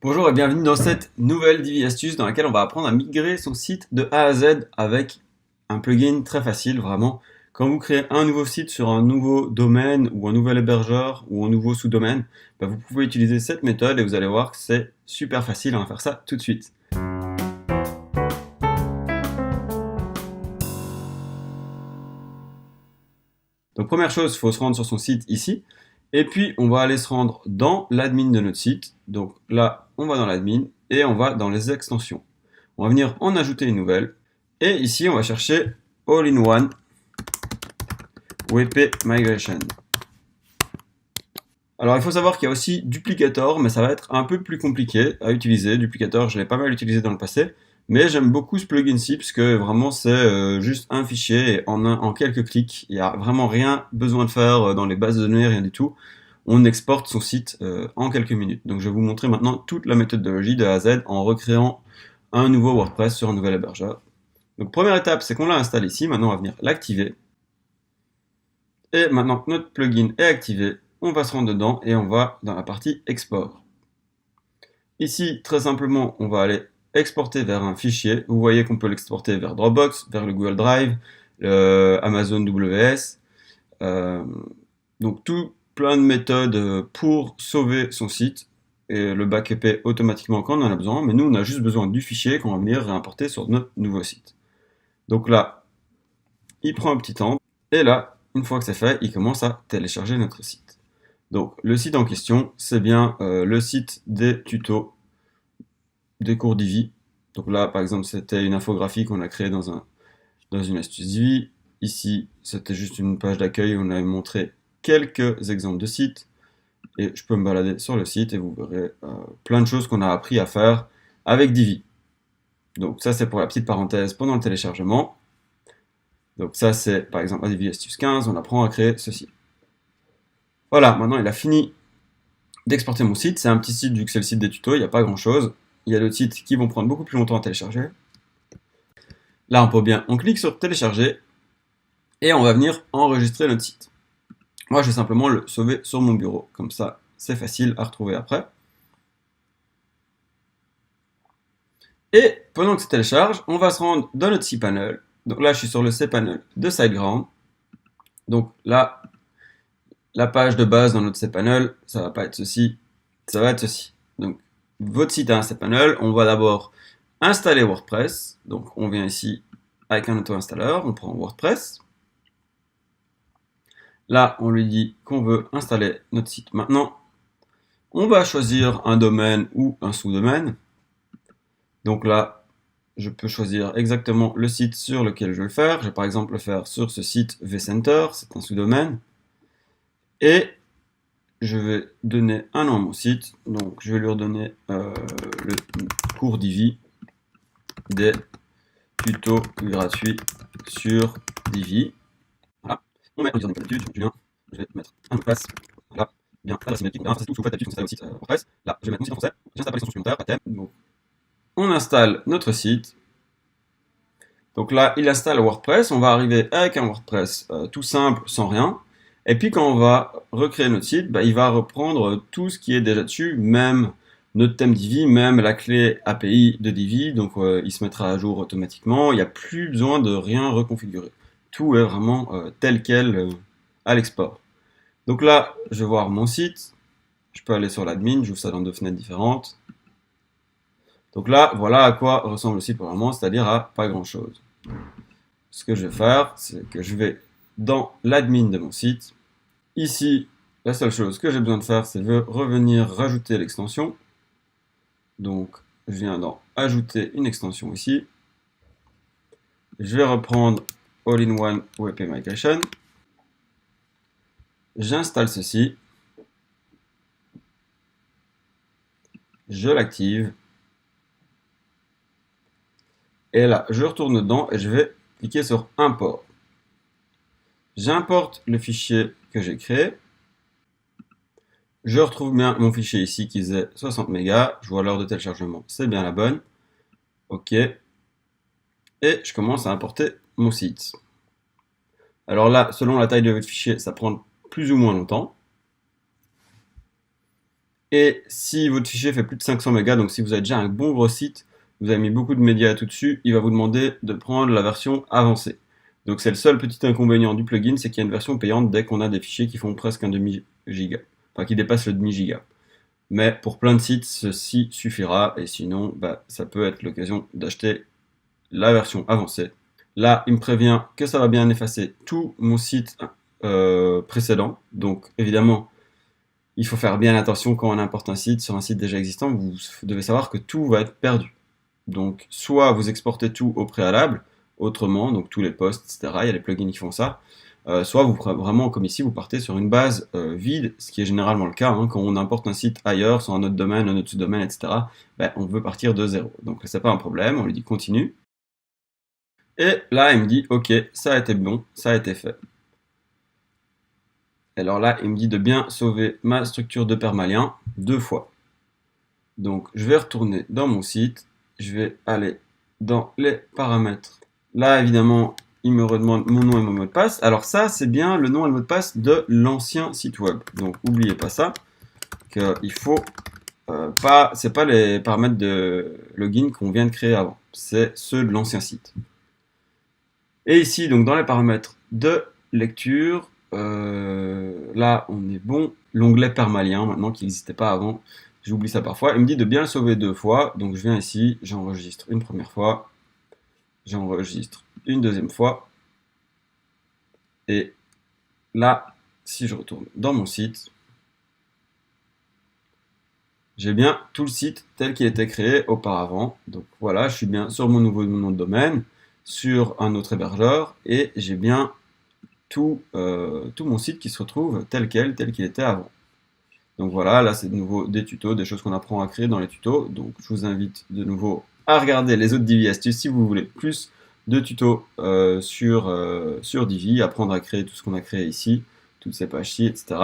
Bonjour et bienvenue dans cette nouvelle Divi Astuce dans laquelle on va apprendre à migrer son site de A à Z avec un plugin très facile, vraiment. Quand vous créez un nouveau site sur un nouveau domaine ou un nouvel hébergeur ou un nouveau sous-domaine, vous pouvez utiliser cette méthode et vous allez voir que c'est super facile. On va faire ça tout de suite. Donc première chose, il faut se rendre sur son site ici. Et puis on va aller se rendre dans l'admin de notre site. Donc là, on va dans l'admin et on va dans les extensions. On va venir en ajouter une nouvelle. Et ici, on va chercher All-in-One WP Migration. Alors il faut savoir qu'il y a aussi Duplicator, mais ça va être un peu plus compliqué à utiliser. Duplicator, je l'ai pas mal utilisé dans le passé. Mais j'aime beaucoup ce plugin-ci, parce que vraiment c'est juste un fichier et en quelques clics. Il n'y a vraiment rien besoin de faire dans les bases de données, rien du tout. On exporte son site en quelques minutes. Donc je vais vous montrer maintenant toute la méthodologie de A à Z en recréant un nouveau WordPress sur un nouvel hébergeur. Donc première étape, c'est qu'on l'a installé ici. Maintenant, on va venir l'activer. Et maintenant que notre plugin est activé, on va se rendre dedans et on va dans la partie export. Ici, très simplement, on va aller exporter vers un fichier. Vous voyez qu'on peut l'exporter vers Dropbox, vers le Google Drive, le Amazon WS. Donc tout plein de méthodes pour sauver son site et le backuper automatiquement quand on en a besoin. Mais nous, on a juste besoin du fichier qu'on va venir réimporter sur notre nouveau site. Donc là, il prend un petit temps et là, une fois que c'est fait, il commence à télécharger notre site. Donc le site en question, c'est bien le site des tutos des cours Divi. Donc là, par exemple, c'était une infographie qu'on a créée dans une astuce Divi. Ici, c'était juste une page d'accueil où on avait montré quelques exemples de sites. Et je peux me balader sur le site et vous verrez plein de choses qu'on a appris à faire avec Divi. Donc ça, c'est pour la petite parenthèse pendant le téléchargement. Donc ça, c'est par exemple à Divi Astuce 15, on apprend à créer ceci. Voilà, maintenant il a fini d'exporter mon site. C'est un petit site, vu que c'est le site des tutos, il n'y a pas grand chose. Il y a d'autres sites qui vont prendre beaucoup plus longtemps à télécharger. Là, on clique sur télécharger et on va venir enregistrer notre site. Moi, je vais simplement le sauver sur mon bureau. Comme ça, c'est facile à retrouver après. Et pendant que ça télécharge, on va se rendre dans notre cPanel. Donc là, je suis sur le cPanel de SiteGround. Donc là, la page de base dans notre cPanel, ça va pas être ceci, ça va être ceci. Donc, votre site a un cPanel, on va d'abord installer WordPress. Donc, on vient ici avec un auto-installeur, on prend WordPress. Là, on lui dit qu'on veut installer notre site maintenant. On va choisir un domaine ou un sous-domaine. Donc là, je peux choisir exactement le site sur lequel je vais le faire. Je vais par exemple le faire sur ce site vCenter, c'est un sous-domaine. Et je vais donner un nom à mon site. Donc je vais lui redonner le cours Divi des tutos gratuits sur Divi. Voilà. On met un username d'habitude, Julien. Je vais mettre un mot de passe. Voilà. Bien, adresse email. Ça c'est tout ce que vous faites d'habitude quand vous installez votre site WordPress. Là, je vais mettre mon site en français. J'installe l'extension supplémentaire, pas thème. Donc, on installe notre site. Donc là, il installe WordPress. On va arriver avec un WordPress tout simple, sans rien. Et puis quand on va recréer notre site, il va reprendre tout ce qui est déjà dessus, même notre thème Divi, même la clé API de Divi. Donc il se mettra à jour automatiquement. Il n'y a plus besoin de rien reconfigurer. Tout est vraiment tel quel à l'export. Donc là, je vais voir mon site. Je peux aller sur l'admin, j'ouvre ça dans deux fenêtres différentes. Donc là, voilà à quoi ressemble le site pour le moment, c'est-à-dire à pas grand-chose. Ce que je vais faire, c'est que je vais dans l'admin de mon site. Ici, la seule chose que j'ai besoin de faire, c'est revenir rajouter l'extension. Donc, je viens dans ajouter une extension ici. Je vais reprendre All-in-One WP Migration. J'installe ceci. Je l'active. Et là, je retourne dedans et je vais cliquer sur Import. J'importe le fichier que j'ai créé. Je retrouve bien mon fichier ici qui faisait 60 mégas. Je vois l'heure de téléchargement, c'est bien la bonne. OK. Et je commence à importer mon site. Alors là, selon la taille de votre fichier, ça prend plus ou moins longtemps. Et si votre fichier fait plus de 500 mégas, donc si vous avez déjà un bon gros site, vous avez mis beaucoup de médias tout dessus, il va vous demander de prendre la version avancée. Donc c'est le seul petit inconvénient du plugin, c'est qu'il y a une version payante dès qu'on a des fichiers qui font presque un demi-giga, enfin qui dépassent le demi-giga. Mais pour plein de sites, ceci suffira, et sinon, ça peut être l'occasion d'acheter la version avancée. Là, il me prévient que ça va bien effacer tout mon site précédent, donc évidemment, il faut faire bien attention quand on importe un site sur un site déjà existant, vous devez savoir que tout va être perdu. Donc, soit vous exportez tout au préalable, autrement, donc tous les posts, etc. Il y a des plugins qui font ça. Soit vous vraiment, comme ici, vous partez sur une base vide, ce qui est généralement le cas, hein, quand on importe un site ailleurs, sur un autre domaine, un autre sous-domaine, etc. On veut partir de zéro. Donc, c'est pas un problème, on lui dit continue. Et là, il me dit, ok, ça a été bon, ça a été fait. Alors là, il me dit de bien sauver ma structure de permalien 2 fois. Donc, je vais retourner dans mon site. Je vais aller dans les paramètres. Là, évidemment, il me redemande mon nom et mon mot de passe. Alors ça, c'est bien le nom et le mot de passe de l'ancien site web. Donc, n'oubliez pas ça, qu'il faut pas, c'est pas les paramètres de login qu'on vient de créer avant. C'est ceux de l'ancien site. Et ici, donc dans les paramètres de lecture, là, on est bon. L'onglet permalien, maintenant qui n'existait pas avant, j'oublie ça parfois. Il me dit de bien le sauver 2 fois. Donc je viens ici, j'enregistre une première fois, j'enregistre une deuxième fois. Et là, si je retourne dans mon site, j'ai bien tout le site tel qu'il était créé auparavant. Donc voilà, je suis bien sur mon nouveau nom de domaine, sur un autre hébergeur, et j'ai bien tout mon site qui se retrouve tel qu'il était avant. Donc voilà, là c'est de nouveau des tutos, des choses qu'on apprend à créer dans les tutos. Donc je vous invite de nouveau à regarder les autres Divi astuces si vous voulez plus de tutos sur Divi, apprendre à créer tout ce qu'on a créé ici, toutes ces pages-ci, etc.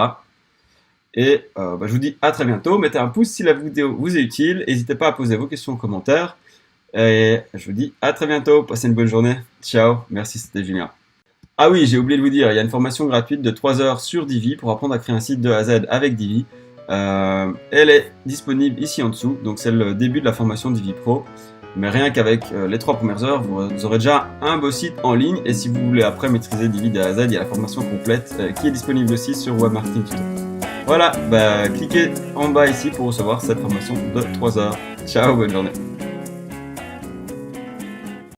Et je vous dis à très bientôt. Mettez un pouce si la vidéo vous est utile. N'hésitez pas à poser vos questions en commentaire. Et je vous dis à très bientôt. Passez une bonne journée. Ciao. Merci, c'était Julien. Ah oui, j'ai oublié de vous dire, il y a une formation gratuite de 3 heures sur Divi pour apprendre à créer un site de A à Z avec Divi. Elle est disponible ici en dessous, donc c'est le début de la formation Divi Pro. Mais rien qu'avec les 3 premières heures, vous aurez déjà un beau site en ligne. Et si vous voulez après maîtriser Divi de A à Z, il y a la formation complète qui est disponible aussi sur Web Marketing Tuto. Voilà, cliquez en bas ici pour recevoir cette formation de 3 heures. Ciao, bonne journée.